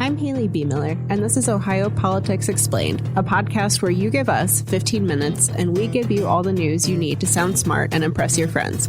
I'm Haley B. Miller, and this is Ohio Politics Explained, a podcast where you give us 15 minutes and we give you all the news you need to sound smart and impress your friends.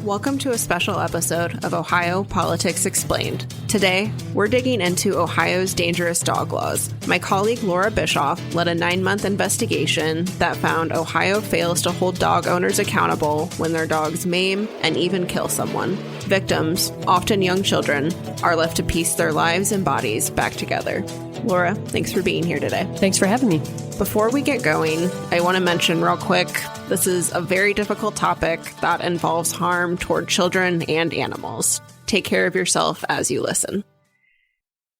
Welcome to a special episode of Ohio Politics Explained. Today, we're digging into Ohio's dangerous dog laws. My colleague Laura Bischoff led a 9-month investigation that found Ohio fails to hold dog owners accountable when their dogs maim and even kill someone. Victims, often young children, are left to piece their lives and bodies back together. Laura, thanks for being here today. Thanks for having me. Before we get going, I want to mention real quick, this is a very difficult topic that involves harm toward children and animals. Take care of yourself as you listen.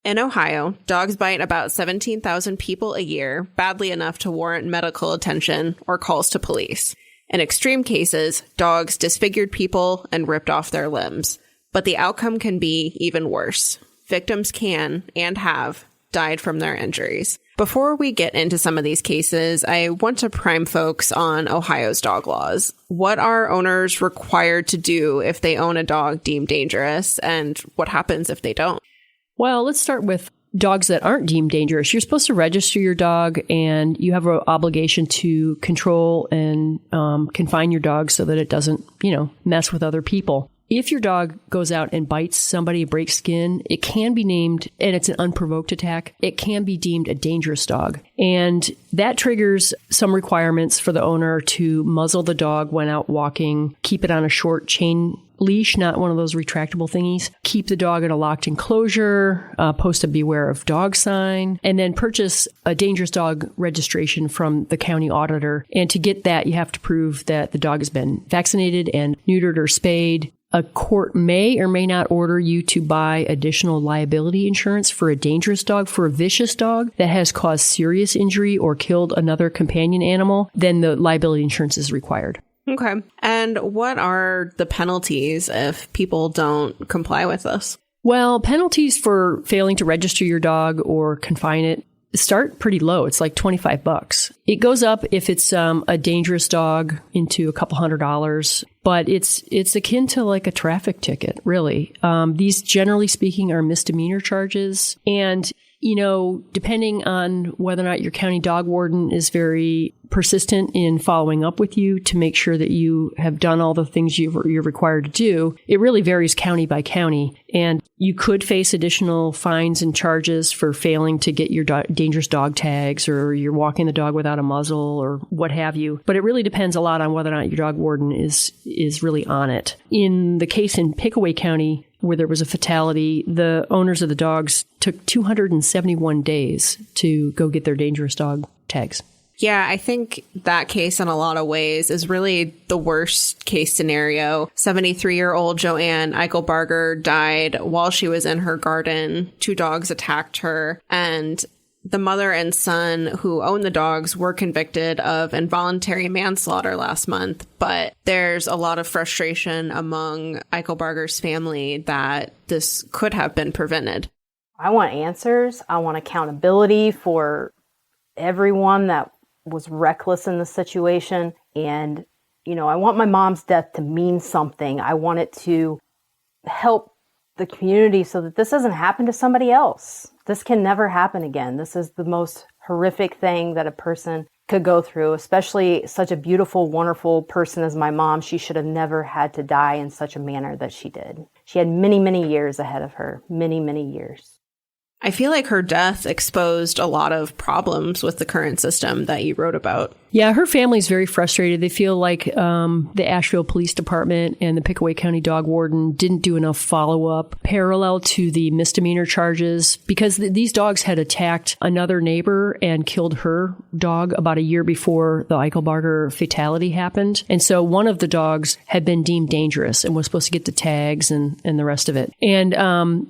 In Ohio, dogs bite about 17,000 people a year, badly enough to warrant medical attention or calls to police. In extreme cases, dogs disfigured people and ripped off their limbs. But the outcome can be even worse. Victims can, and have, died from their injuries. Before we get into some of these cases, I want to prime folks on Ohio's dog laws. What are owners required to do if they own a dog deemed dangerous, and what happens if they don't? Well, let's start with dogs that aren't deemed dangerous. You're supposed to register your dog, and you have an obligation to control and confine your dog so that it doesn't, mess with other people. If your dog goes out and bites somebody, breaks skin, it can be named, and it's an unprovoked attack, it can be deemed a dangerous dog. And that triggers some requirements for the owner to muzzle the dog when out walking, keep it on a short chain leash, not one of those retractable thingies, keep the dog in a locked enclosure, post a beware of dog sign, and then purchase a dangerous dog registration from the county auditor. And to get that, you have to prove that the dog has been vaccinated and neutered or spayed. A court may or may not order you to buy additional liability insurance for a dangerous dog. For a vicious dog that has caused serious injury or killed another companion animal, then the liability insurance is required. Okay. And what are the penalties if people don't comply with this? Well, penalties for failing to register your dog or confine it start pretty low. It's like $25. It goes up if it's a dangerous dog into a couple $100s, but it's akin to like a traffic ticket, really. These, generally speaking, are misdemeanor charges. And, depending on whether or not your county dog warden is very persistent in following up with you to make sure that you have done all the things you're required to do, it really varies county by county. And you could face additional fines and charges for failing to get your dangerous dog tags, or you're walking the dog without a muzzle, or what have you. But it really depends a lot on whether or not your dog warden is really on it. In the case in Pickaway County, where there was a fatality, the owners of the dogs took 271 days to go get their dangerous dog tags. Yeah, I think that case in a lot of ways is really the worst case scenario. 73-year-old Joanne Eichelbarger died while she was in her garden. 2 dogs attacked her, and the mother and son who owned the dogs were convicted of involuntary manslaughter last month. But there's a lot of frustration among Eichelbarger's family that this could have been prevented. I want answers. I want accountability for everyone that was reckless in the situation. And, I want my mom's death to mean something. I want it to help the community so that this doesn't happen to somebody else. This can never happen again. This is the most horrific thing that a person could go through, especially such a beautiful, wonderful person as my mom. She should have never had to die in such a manner that she did. She had many, many years ahead of her. Many, many years. I feel like her death exposed a lot of problems with the current system that you wrote about. Yeah, her family's very frustrated. They feel like the Asheville Police Department and the Pickaway County Dog Warden didn't do enough follow-up parallel to the misdemeanor charges, because these dogs had attacked another neighbor and killed her dog about a year before the Eichelbarger fatality happened. And so one of the dogs had been deemed dangerous and was supposed to get the tags and the rest of it. And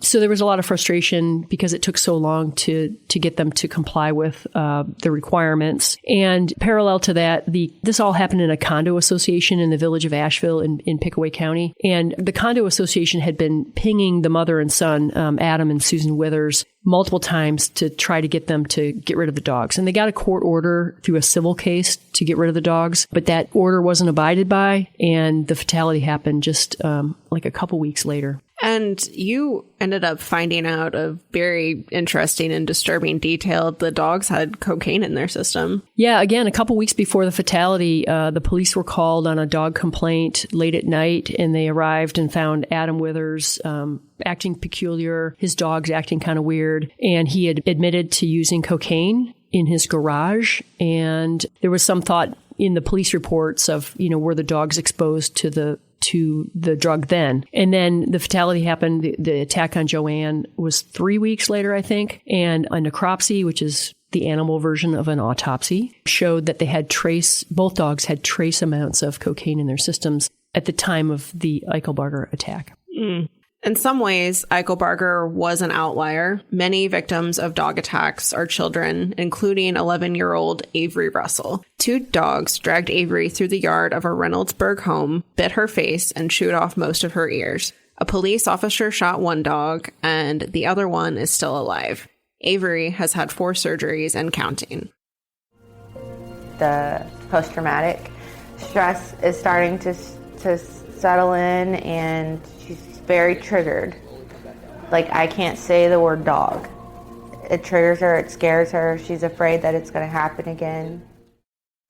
so there was a lot of frustration because it took so long to get them to comply with the requirements. And parallel to that, this all happened in a condo association in the village of Asheville in Pickaway County. And the condo association had been pinging the mother and son, Adam and Susan Withers, multiple times to try to get them to get rid of the dogs. And they got a court order through a civil case to get rid of the dogs, but that order wasn't abided by, and the fatality happened just like a couple weeks later. And you ended up finding out a very interesting and disturbing detail. The dogs had cocaine in their system. Yeah, again, a couple weeks before the fatality, the police were called on a dog complaint late at night, and they arrived and found Adam Withers acting peculiar, his dogs acting kind of weird, and he had admitted to using cocaine in his garage. And there was some thought in the police reports of, were the dogs exposed to the drug then. And then the fatality happened. The attack on Joanne was 3 weeks later, I think. And a necropsy, which is the animal version of an autopsy, showed that both dogs had trace amounts of cocaine in their systems at the time of the Eichelbarger attack. In some ways, Eichelbarger was an outlier. Many victims of dog attacks are children, including 11-year-old Avery Russell. 2 dogs dragged Avery through the yard of a Reynoldsburg home, bit her face, and chewed off most of her ears. A police officer shot one dog, and the other one is still alive. Avery has had 4 surgeries and counting. The post-traumatic stress is starting to settle in, and she's very triggered. Like, I can't say the word dog. It triggers her, it scares her. She's afraid that it's going to happen again.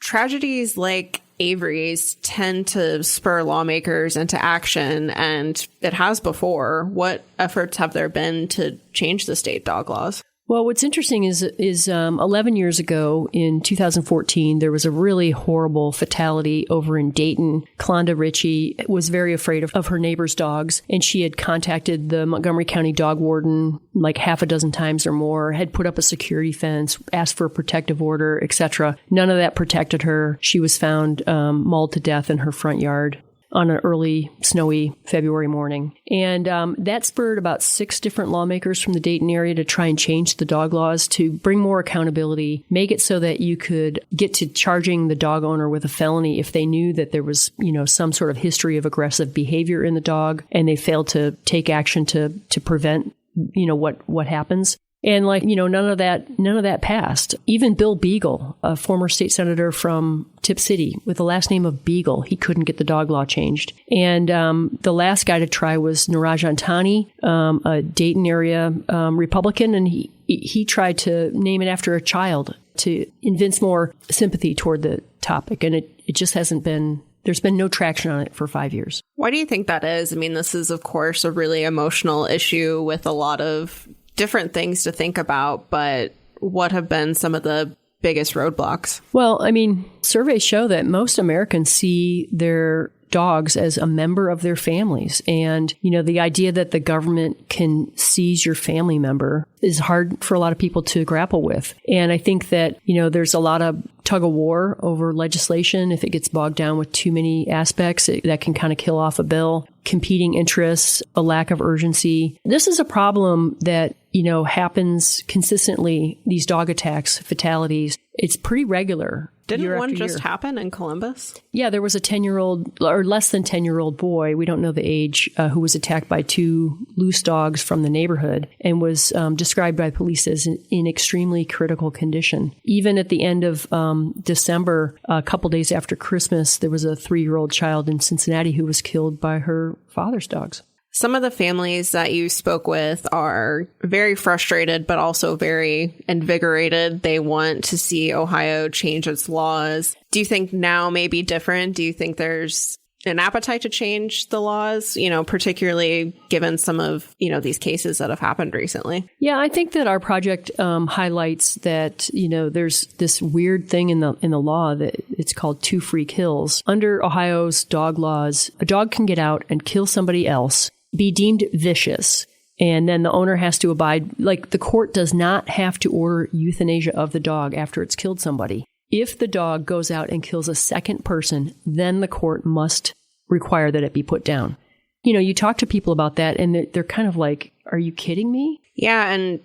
Tragedies like Avery's tend to spur lawmakers into action, and it has before. What efforts have there been to change the state dog laws? Well, what's interesting is 11 years ago, in 2014, there was a really horrible fatality over in Dayton. Klonda Ritchie was very afraid of her neighbor's dogs, and she had contacted the Montgomery County dog warden like half a dozen times or more, had put up a security fence, asked for a protective order, etc. None of that protected her. She was found mauled to death in her front yard on an early, snowy February morning. And that spurred about 6 different lawmakers from the Dayton area to try and change the dog laws to bring more accountability, make it so that you could get to charging the dog owner with a felony if they knew that there was, some sort of history of aggressive behavior in the dog and they failed to take action to prevent, what happens. And none of that passed. Even Bill Beagle, a former state senator from Tip City with the last name of Beagle, he couldn't get the dog law changed. And the last guy to try was Niraj Antani, a Dayton area Republican, and he tried to name it after a child to evince more sympathy toward the topic. And it just hasn't been. There's been no traction on it for 5 years. Why do you think that is? I mean, this is, of course, a really emotional issue with a lot of different things to think about, but what have been some of the biggest roadblocks? Well, I mean, surveys show that most Americans see their dogs as a member of their families. And, the idea that the government can seize your family member is hard for a lot of people to grapple with. And I think that, there's a lot of tug of war over legislation. If it gets bogged down with too many aspects, that can kind of kill off a bill. Competing interests, a lack of urgency. This is a problem that, happens consistently, these dog attacks, fatalities. It's pretty regular. Didn't one just happen in Columbus? Yeah, there was a 10-year-old or less than 10-year-old boy, we don't know the age, who was attacked by 2 loose dogs from the neighborhood and was described by police as in extremely critical condition. Even at the end of December, a couple days after Christmas, there was a 3-year-old child in Cincinnati who was killed by her father's dogs. Some of the families that you spoke with are very frustrated, but also very invigorated. They want to see Ohio change its laws. Do you think now may be different? Do you think there's an appetite to change the laws, particularly given some of, these cases that have happened recently? Yeah, I think that our project highlights that, there's this weird thing in the law that it's called 2 free kills. Under Ohio's dog laws, a dog can get out and kill somebody else, be deemed vicious, and then the owner has to abide. Like, the court does not have to order euthanasia of the dog after it's killed somebody. If the dog goes out and kills a second person, then the court must require that it be put down. You talk to people about that and they're kind of like, are you kidding me? Yeah. And,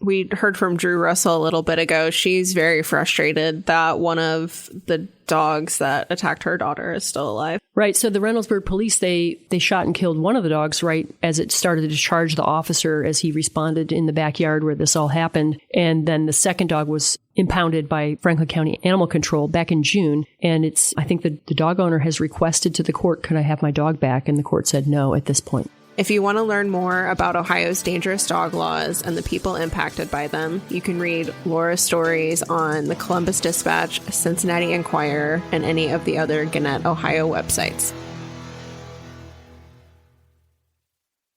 we heard from Drew Russell a little bit ago. She's very frustrated that one of the dogs that attacked her daughter is still alive. Right. So the Reynoldsburg police, they shot and killed one of the dogs right as it started to charge the officer as he responded in the backyard where this all happened. And then the second dog was impounded by Franklin County Animal Control back in June. And I think the dog owner has requested to the court, could I have my dog back? And the court said no at this point. If you want to learn more about Ohio's dangerous dog laws and the people impacted by them, you can read Laura's stories on the Columbus Dispatch, Cincinnati Enquirer, and any of the other Gannett, Ohio websites.